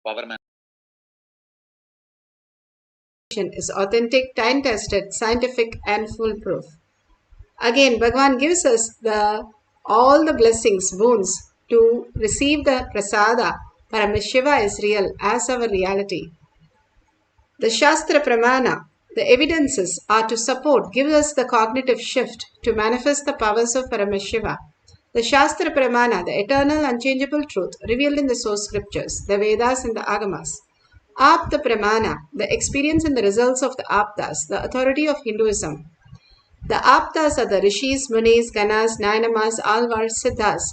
power man is authentic, time-tested, scientific, and foolproof. Again, Bhagavan gives us all the blessings, boons to receive the prasada. Paramashiva is real as our reality. The Shastra Pramana, the evidences are to support, give us the cognitive shift to manifest the powers of Paramashiva. The Shastra Pramana, the eternal unchangeable truth revealed in the source scriptures, the Vedas and the Agamas. Apta Pramana, the experience and the results of the Aptas, the authority of Hinduism. The Aptas are the Rishis, Munis, Ganas, Nayanamas, Alvars, Siddhas.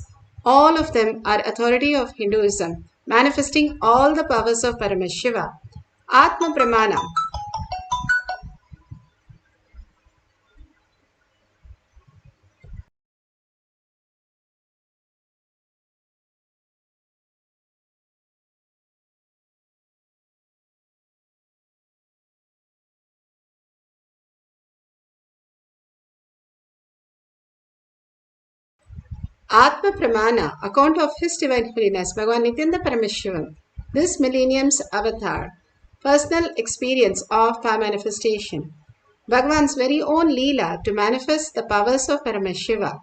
All of them are authority of Hinduism, manifesting all the powers of Paramashiva. Atma Pramana. Atma Pramana, account of His Divine Holiness, Bhagavan Nithyananda Paramashivam, this millennium's avatar, personal experience of power manifestation, Bhagavan's very own Leela to manifest the powers of Paramashiva.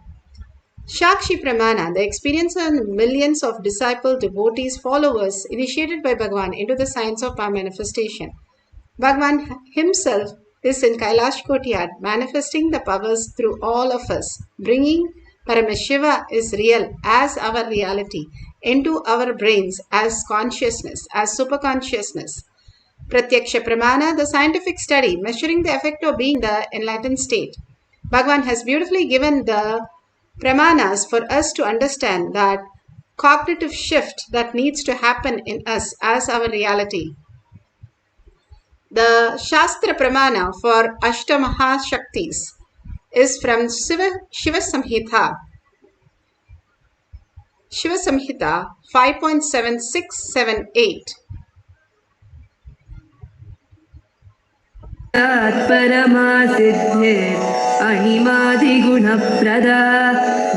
Shakshi Pramana, the experience of millions of disciple devotees, followers initiated by Bhagavan into the science of power manifestation. Bhagavan himself is in Kailash Courtyard, manifesting the powers through all of us, bringing Paramashiva is real as our reality into our brains as consciousness, as superconsciousness. Pratyaksha Pramana, the scientific study measuring the effect of being in the enlightened state. Bhagavan has beautifully given the pramanas for us to understand that cognitive shift that needs to happen in us as our reality. The Shastra Pramana for Ashtamaha Shaktis is from Shiva Samhita 5.7678. Paramashivoham animadiguna-prada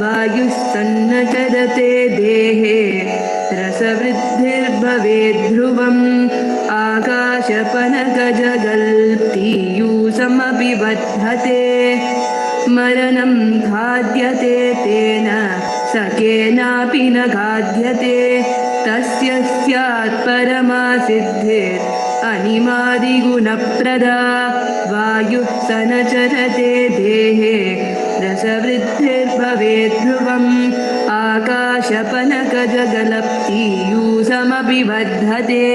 vayustannachadate dehe rasavriddhir-bhavedhruvam akashapanakajagalptiyusamabhivadhate maranam khadyate tena sakenapi na khadyate tasya syat paramashivoham animadiguna-prada vayuh sanacharate dehe rasavriddhir-bhavedhruvam akashapanakajagalaptiyusamabhivadhate.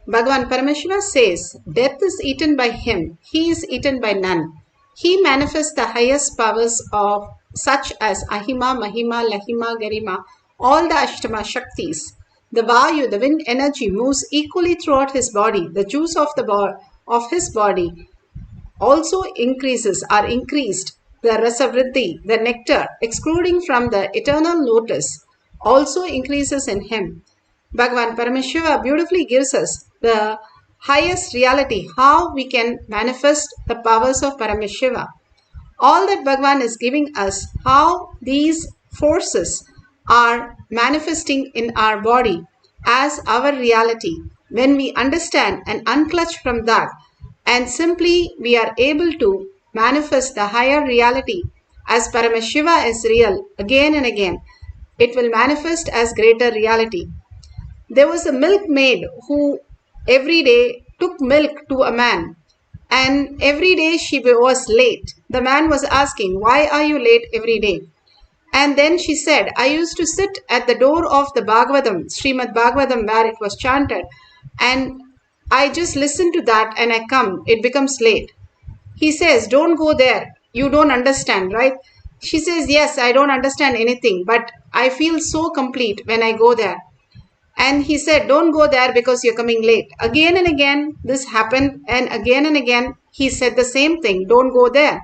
Bhagavan Paramashiva says, death is eaten by him, he is eaten by none. He manifests the highest powers of such as Ahima, Mahima, Lahima, Garima, all the Ashtama Shaktis. The Vayu, the wind energy, moves equally throughout his body. The juice of his body also are increased. The Rasavriddhi, the nectar, excluding from the eternal lotus, also increases in him. Bhagavan Paramashiva beautifully gives us the highest reality, how we can manifest the powers of Paramashiva. All that Bhagavan is giving us, how these forces are manifesting in our body as our reality. When we understand and unclutch from that, and simply we are able to manifest the higher reality as Paramashiva is real again and again, it will manifest as greater reality. There was a milkmaid who every day took milk to a man, and every day she was late. The man was asking, why are you late every day? And then she said, I used to sit at the door of the Bhagavatam, Srimad Bhagavatam, where it was chanted, and I just listen to that and I come, it becomes late. He says, don't go there, you don't understand, right? She says, yes, I don't understand anything, but I feel so complete when I go there. And he said, don't go there because you're coming late. Again and again, this happened, and again, he said the same thing, don't go there,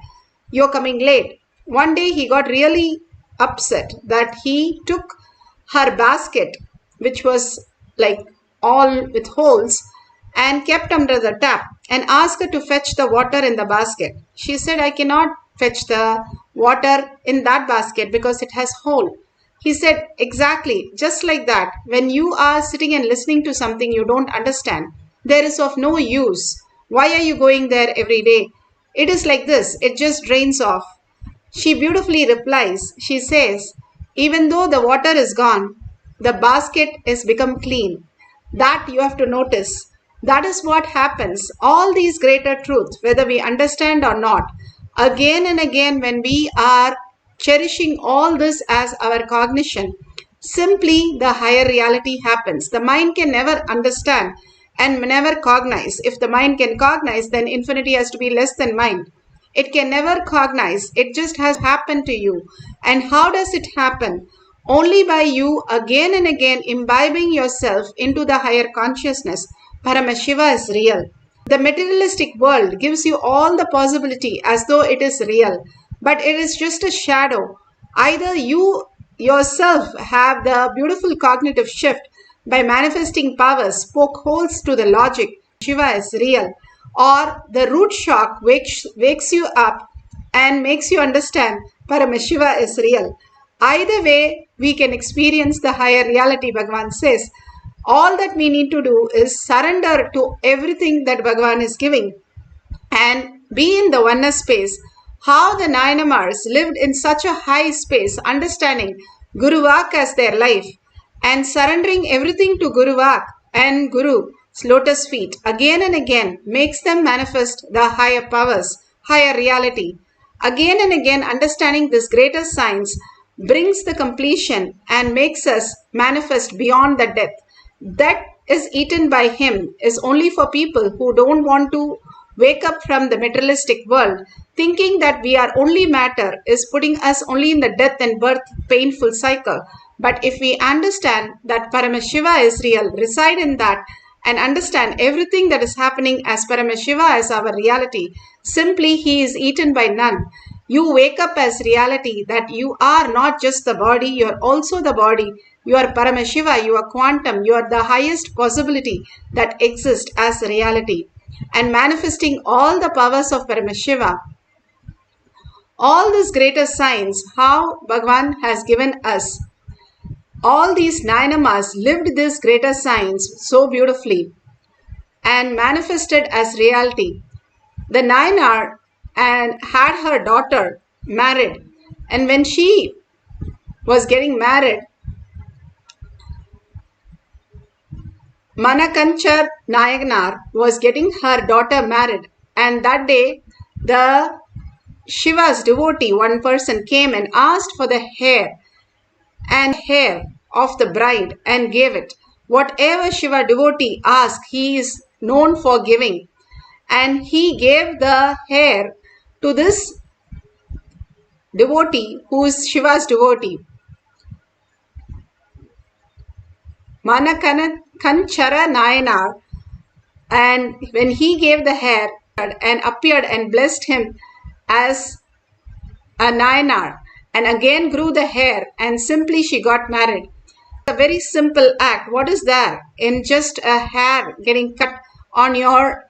you're coming late. One day he got really upset that he took her basket, which was like all with holes, and kept under the tap and asked her to fetch the water in the basket. She said, I cannot fetch the water in that basket because it has hole. He said, exactly, just like that. When you are sitting and listening to something you don't understand, there is of no use. Why are you going there every day? It is like this, it just drains off. She beautifully replies, she says, even though the water is gone, the basket is become clean. That you have to notice. That is what happens. All these greater truths, whether we understand or not, again and again when we are cherishing all this as our cognition, simply the higher reality happens. The mind can never understand and never cognize. If the mind can cognize, then infinity has to be less than mind. It can never cognize. It just has happened to you. And how does it happen? Only by you again and again imbibing yourself into the higher consciousness. Paramashiva is real. The materialistic world gives you all the possibility as though it is real, but it is just a shadow. Either you yourself have the beautiful cognitive shift by manifesting powers, poke holes to the logic, Shiva is real, or the root shock wakes you up and makes you understand Paramashiva is real. Either way, we can experience the higher reality, Bhagavan says. All that we need to do is surrender to everything that Bhagavan is giving and be in the oneness space. How the Nayanamars lived in such a high space, understanding Guru Vak as their life and surrendering everything to Guru Vak and Guru's lotus feet again and again makes them manifest the higher powers, higher reality. Again and again understanding this greater science brings the completion and makes us manifest beyond the death. That is eaten by him is only for people who don't want to wake up from the materialistic world. Thinking that we are only matter is putting us only in the death and birth painful cycle. But if we understand that Paramashiva is real, reside in that, and understand everything that is happening as Paramashiva as our reality, simply he is eaten by none. You wake up as reality that you are not just the body, you are also the body. You are Paramashiva, you are quantum, you are the highest possibility that exists as reality. And manifesting all the powers of Paramashiva, all this greater science, how Bhagavan has given us. All these Nayanamas lived this greater science so beautifully and manifested as reality. The Nayanar and had her daughter married, and when she was getting married, Manakanchar Nayanar was getting her daughter married, and that day the Shiva's devotee, one person came and asked for the hair of the bride and gave it. Whatever Shiva devotee asked, he is known for giving. And he gave the hair to this devotee who is Shiva's devotee. Manakanchara Nayanar, and when he gave the hair and appeared and blessed him as a Nayanar, and again grew the hair, and simply she got married. A very simple act. What is there in just a hair getting cut on your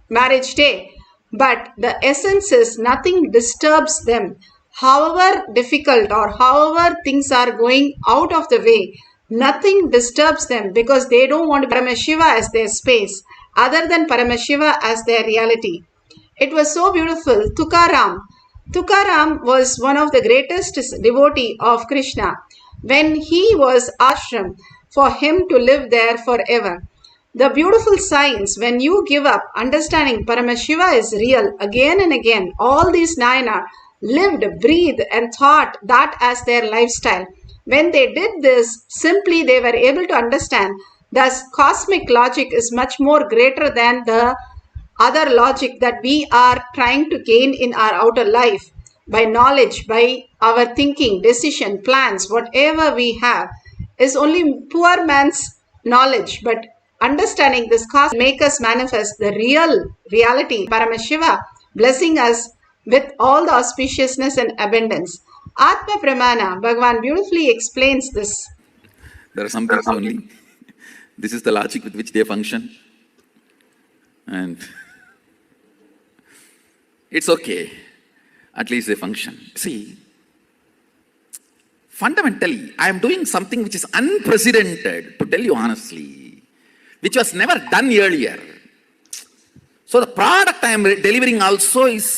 marriage day? But the essence is nothing disturbs them. However difficult or however things are going out of the way, nothing disturbs them because they don't want Paramashiva as their space other than Paramashiva as their reality. It was so beautiful. Tukaram was one of the greatest devotee of Krishna. When he was ashram for him to live there forever. The beautiful science, when you give up understanding Paramashiva is real again and again, all these Nayana lived, breathed and thought that as their lifestyle. When they did this, simply they were able to understand thus cosmic logic is much more greater than the other logic that we are trying to gain in our outer life by knowledge, by our thinking, decision, plans, whatever we have is only poor man's knowledge. But understanding this cause make us manifest the real reality, Paramashiva, blessing us with all the auspiciousness and abundance. Atma Pramana, Bhagavan beautifully explains this. There are some people only. This is the logic with which they function. And it's okay. At least they function. See, Fundamentally, I am doing something which is unprecedented, to tell you honestly, which was never done earlier. So the product I am delivering also is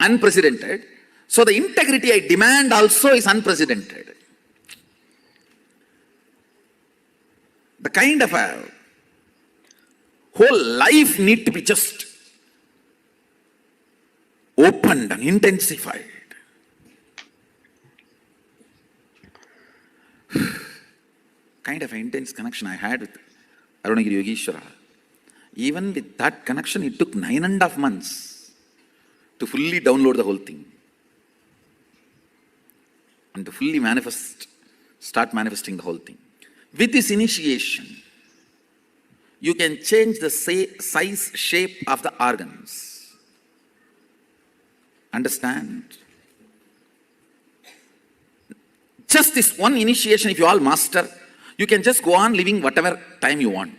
unprecedented. So the integrity I demand also is unprecedented. The kind of a whole life need to be just opened and intensified. Kind of an intense connection I had with Arunagiri Yogeshwara. Even with that connection, it took 9.5 months to fully download the whole thing and to fully start manifesting the whole thing. With this initiation, you can change the size, shape of the organs. Understand? Just this one initiation, if you all master, you can just go on living whatever time you want.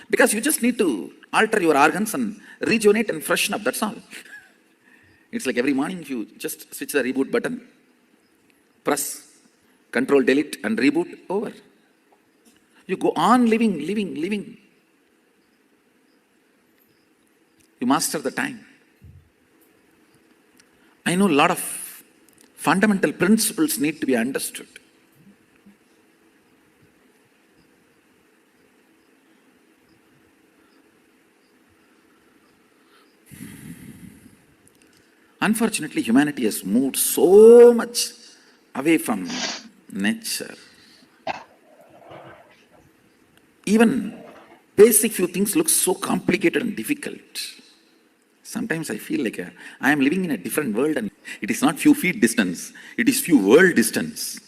Because you just need to alter your organs and rejuvenate and freshen up, that's all. It's like every morning if you just switch the reboot button, press, control, delete and reboot, over. You go on living. You master the time. I know a lot of fundamental principles need to be understood. Unfortunately, humanity has moved so much away from nature. Even basic few things look so complicated and difficult. Sometimes I feel like I am living in a different world, and it is not few feet distance, it is few world distance.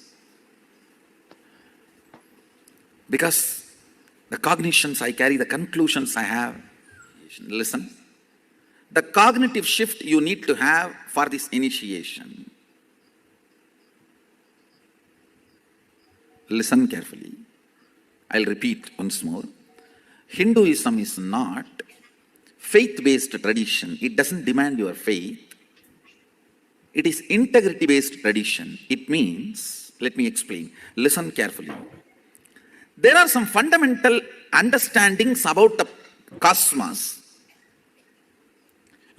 Because the cognitions I carry, the conclusions I have, listen, the cognitive shift you need to have for this initiation. Listen carefully. I'll repeat once more. Hinduism is not faith-based tradition. It doesn't demand your faith. It is integrity-based tradition. It means, let me explain. Listen carefully. There are some fundamental understandings about the cosmos.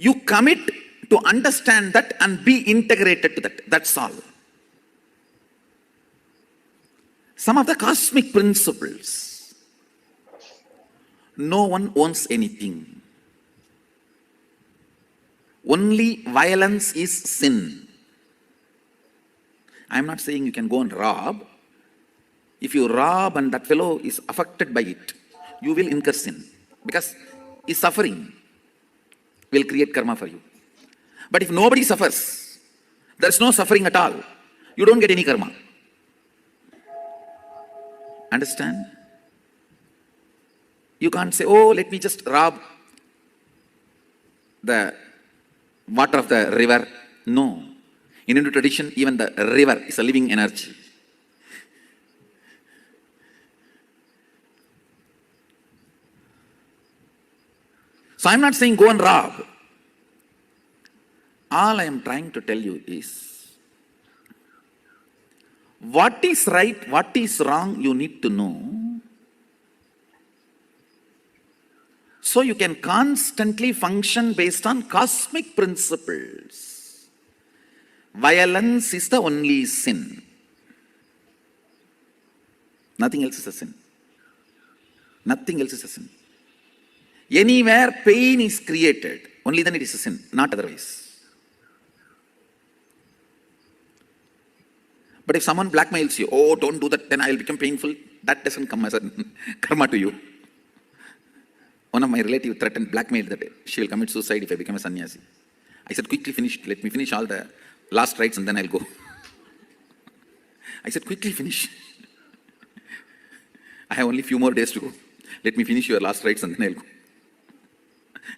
You commit to understand that and be integrated to that. That's all. Some of the cosmic principles. No one owns anything. Only violence is sin. I am not saying you can go and rob. If you rob and that fellow is affected by it, you will incur sin. Because his suffering will create karma for you. But if nobody suffers, there is no suffering at all, you don't get any karma. Understand? You can't say, oh, let me just rob the water of the river. No. In Hindu tradition, even the river is a living energy. So I'm not saying go and rob. All I am trying to tell you is, what is right, what is wrong, you need to know. So you can constantly function based on cosmic principles. Violence is the only sin. Nothing else is a sin. Nothing else is a sin. Anywhere pain is created, only then it is a sin, not otherwise. But if someone blackmails you, oh, don't do that, then I will become painful, that doesn't come as a karma to you. One of my relatives threatened, blackmailed that she will commit suicide if I become a sannyasi. I said, quickly finish, let me finish all the last rites and then I'll go. I said, quickly finish. I have only few more days to go. Let me finish your last rites and then I'll go.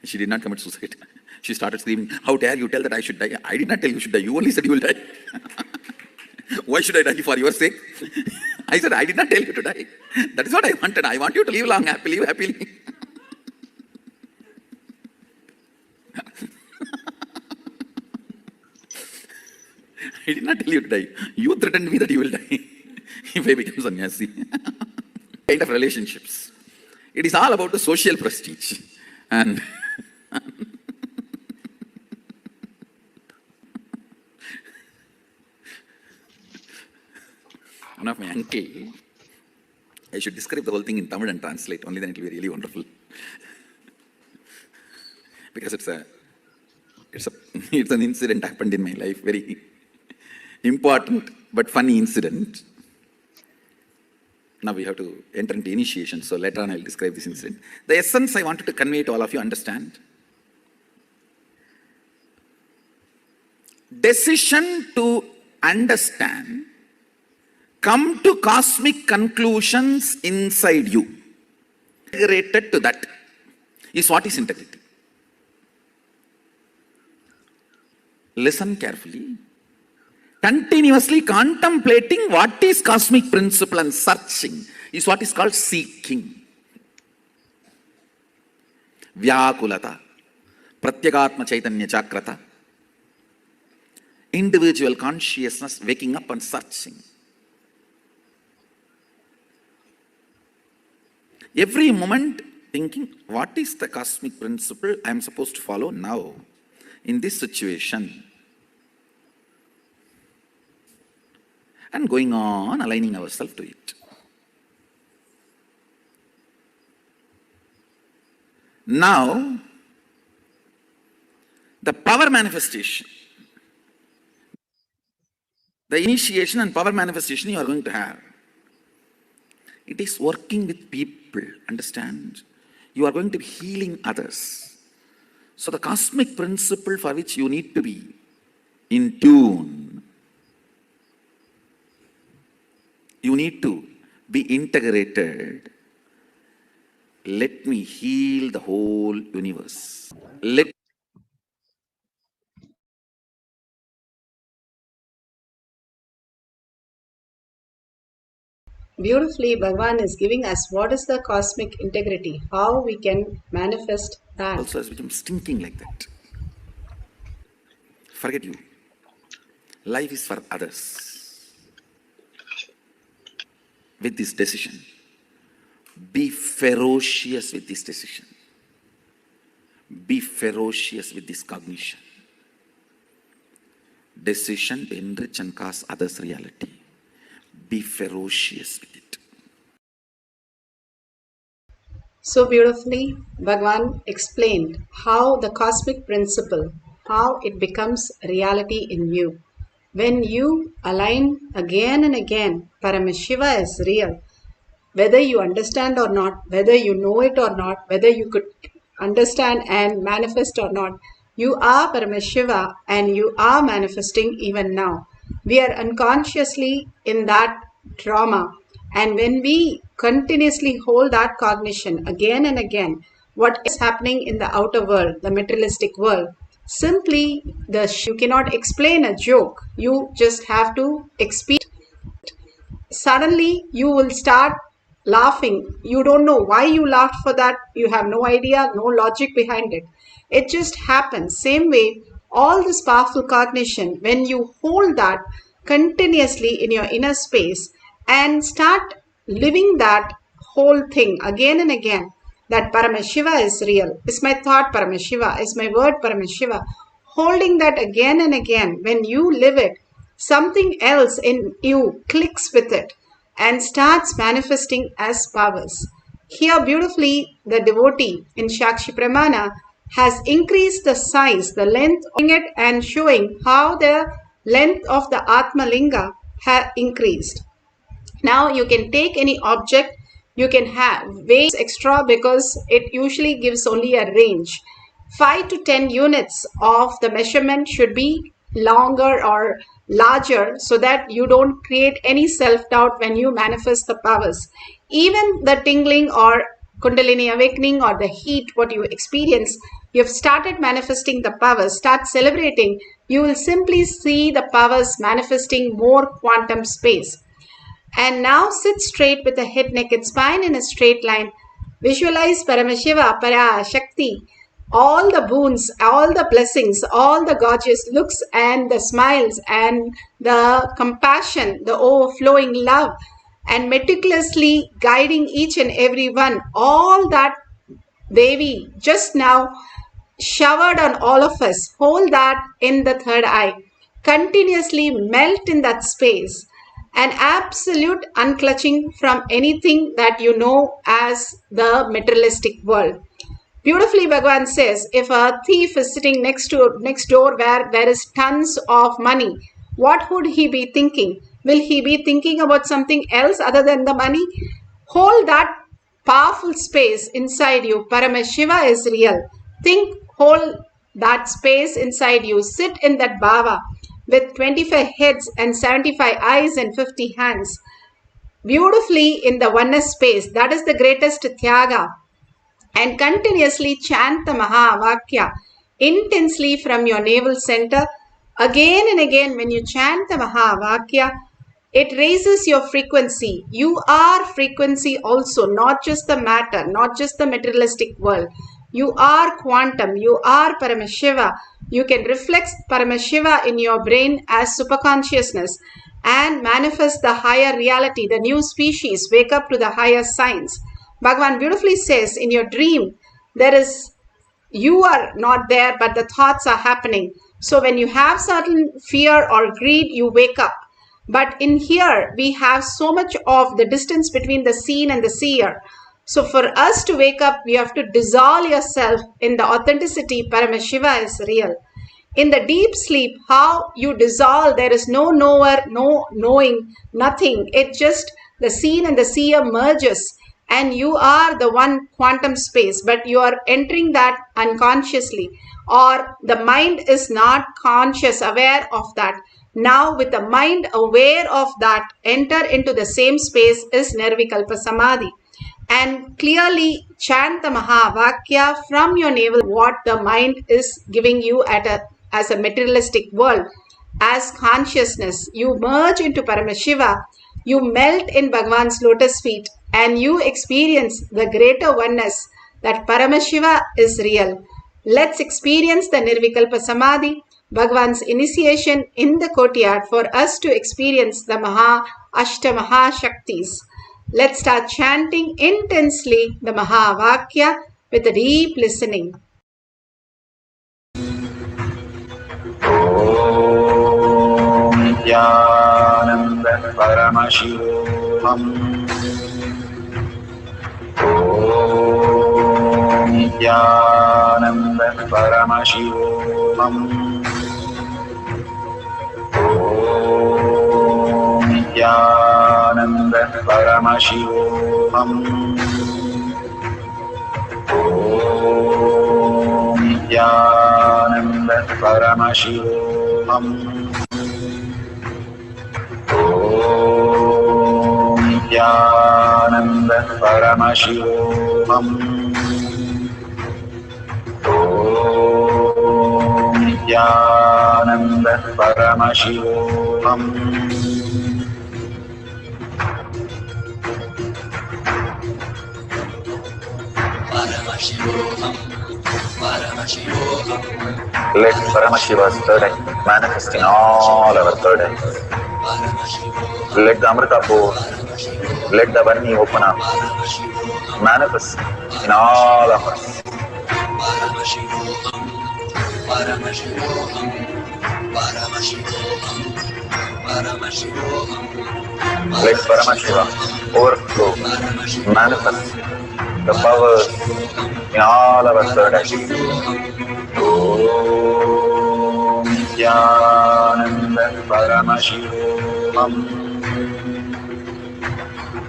She did not commit suicide. She started screaming, how dare you tell that I should die? I did not tell you should die, you only said you will die. Why should I die for your sake? I said, I did not tell you to die. That is what I wanted. I want you to live long, happily, live happily. I I did not tell you to die. You threatened me that you will die if I become sannyasi. Kind of relationships. It is all about the social prestige. And one of my uncle, I should describe the whole thing in Tamil and translate, only then it will be really wonderful. Because it's an incident happened in my life, very important but funny incident. Now we have to enter into initiation, so later on I'll describe this incident. The essence I wanted to convey to all of you, understand. Decision to understand, come to cosmic conclusions inside you. Integrated to that is what is integrity. Listen carefully. Continuously contemplating what is cosmic principle and searching is what is called seeking. Vyakulata, Pratyagatma Chaitanya Chakrata, individual consciousness waking up and searching. Every moment thinking, what is the cosmic principle I am supposed to follow now in this situation? And going on aligning ourselves to it. Now, the power manifestation, the initiation and power manifestation you are going to have, it is working with people, understand? You are going to be healing others. So the cosmic principle for which you need to be in tune, you need to be integrated. Let me heal the whole universe. Beautifully, Bhagavan is giving us what is the cosmic integrity, how we can manifest that. Also has become stinking like that. Forget you. Life is for others. With this decision, be ferocious with this decision. Be ferocious with this cognition. Decision to enrich and cause others' reality. Be ferocious with it. So beautifully, Bhagavan explained how the cosmic principle, how it becomes reality in you. When you align again and again, Paramashiva is real. Whether you understand or not, whether you know it or not, whether you could understand and manifest or not, you are Paramashiva and you are manifesting even now. We are unconsciously in that trauma. And when we continuously hold that cognition again and again, what is happening in the outer world, the materialistic world, simply you cannot explain a joke. You just have to experience. Suddenly you will start laughing. You don't know why you laughed for that. You have no idea, no logic behind it. It just happens. Same way, all this powerful cognition, when you hold that continuously in your inner space and start living that whole thing again and again, that Paramashiva is real, is my thought Paramashiva, is my word Paramashiva, holding that again and again, when you live it, something else in you clicks with it and starts manifesting as powers. Here beautifully, the devotee in Shakshi Pramana has increased the size, the length of it, and showing how the length of the Atma Linga has increased. Now you can take any object, you can have weights extra because it usually gives only a range. 5 to 10 units of the measurement should be longer or larger so that you don't create any self-doubt when you manifest the powers. Even the tingling or Kundalini awakening or the heat, what you experience, you have started manifesting the powers, start celebrating, you will simply see the powers manifesting more quantum space. And now sit straight with the head, neck and spine in a straight line. Visualize Paramashiva, Para Shakti, all the boons, all the blessings, all the gorgeous looks and the smiles and the compassion, the overflowing love, and meticulously guiding each and every one, all that Devi just now showered on all of us. Hold that in the third eye. Continuously melt in that space. An absolute unclutching from anything that you know as the materialistic world. Beautifully, Bhagavan says, if a thief is sitting next door where there is tons of money, what would he be thinking? Will he be thinking about something else other than the money? Hold that powerful space inside you. Paramashiva is real. Think, hold that space inside you. Sit in that bhava with 25 heads and 75 eyes and 50 hands. Beautifully in the oneness space. That is the greatest tyaga. And continuously chant the Mahavakya intensely from your navel center. Again and again, when you chant the Mahavakya, it raises your frequency. You are frequency also, not just the matter, not just the materialistic world. You are quantum. You are Paramashiva. You can reflect Paramashiva in your brain as superconsciousness and manifest the higher reality, the new species, wake up to the higher science. Bhagavan beautifully says, in your dream, you are not there, but the thoughts are happening. So when you have certain fear or greed, you wake up. But in here, we have so much of the distance between the seen and the seer. So for us to wake up, we have to dissolve yourself in the authenticity. Paramashiva is real. In the deep sleep, how you dissolve, there is no knower, no knowing, nothing. It just, the seen and the seer merges. And you are the one quantum space, but you are entering that unconsciously, or the mind is not conscious, aware of that. Now with the mind aware of that, enter into the same space is Nirvikalpa Samadhi. And clearly chant the Mahavakya from your navel, what the mind is giving you as a materialistic world, as consciousness. You merge into Paramashiva, you melt in Bhagavan's lotus feet, and you experience the greater oneness that Paramashiva is real. Let's experience the Nirvikalpa Samadhi, Bhagavan's initiation in the courtyard, for us to experience the Ashta Mahashaktis. Let's start chanting intensely the Mahavakya with a deep listening. Nithyananda Paramashivoham. Nithyananda Paramashivoham. Nithyananda Paramashivoham. Nithyananda Paramashivoham. Nithyananda Paramashivoham. Nithyananda Paramashivoham. Paramashivoham, Paramashivoham. Let Paramashiva's third eye manifest in all our third eyes. Let the Amrita pour, let the Varni open up, manifest in all of us. Paramashivoham, Paramashivoham, Paramashivoham, Paramashivoham. Let Paramashiva overflow, manifest the powers in all our third eyes. Om Nithyananda Paramashivoham.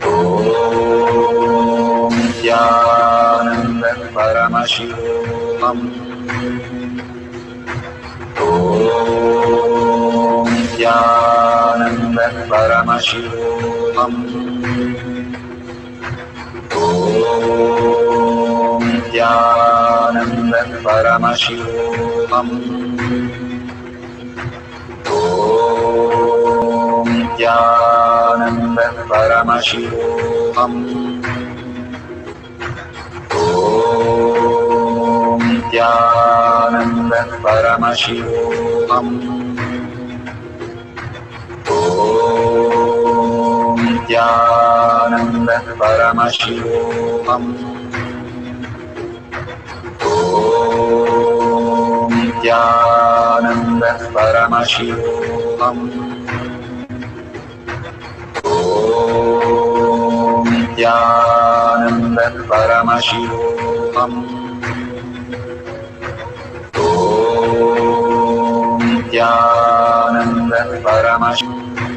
Om Nithyananda Paramashivoham. Om Nithyananda Paramashivoham. Om Nithyananda Paramashivoham. Om Nithyananda Paramashivoham. Om Nithyananda Paramashivoham. Om Nithyananda Paramashivoham. Om Nithyananda Paramashivoham. Om Nithyananda Paramashivoham. Om Nithyananda Paramashivoham.